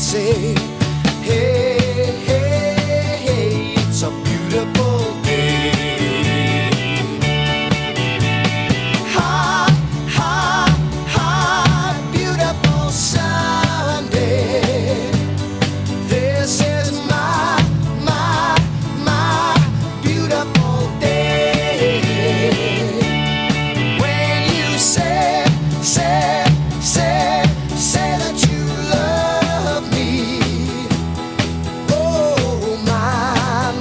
say, hey, hey, hey, it's a beautiful day. Hot, hot, hot, beautiful Sunday. This is my beautiful day. When you say that you love me. Oh my,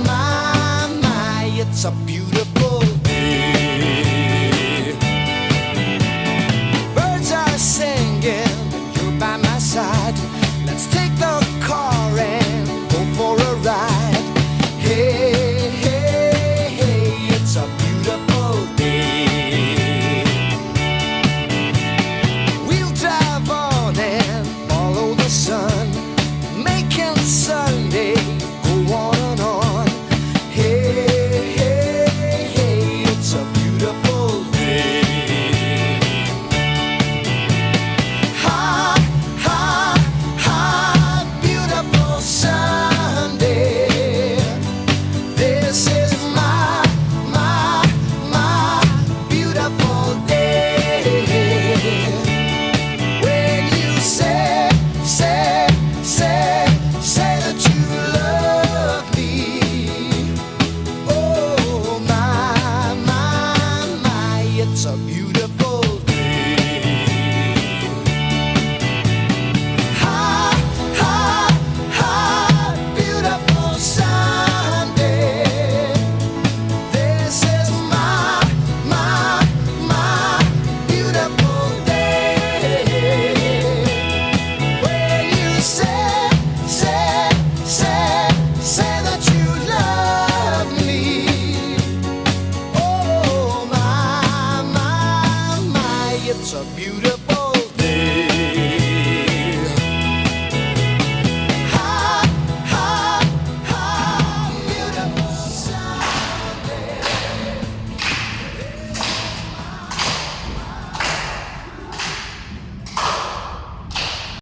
it's a beautiful day. Birds are singing and you're by my side. Let's take the car and go for a ride. Hey, hey, hey, it's a beautiful day. We'll drive on and follow the sun, making Sunday go on and on. Hey, hey, hey, it's a beautiful day. Hot, hot, hot, beautiful Sunday. This is my beautiful day. When you say that you love me. Oh my, it's a beautiful day. Hot, hot, hot, beautiful Sunday. This is my beautiful day. When you say that you love me. Oh my, it's a beautiful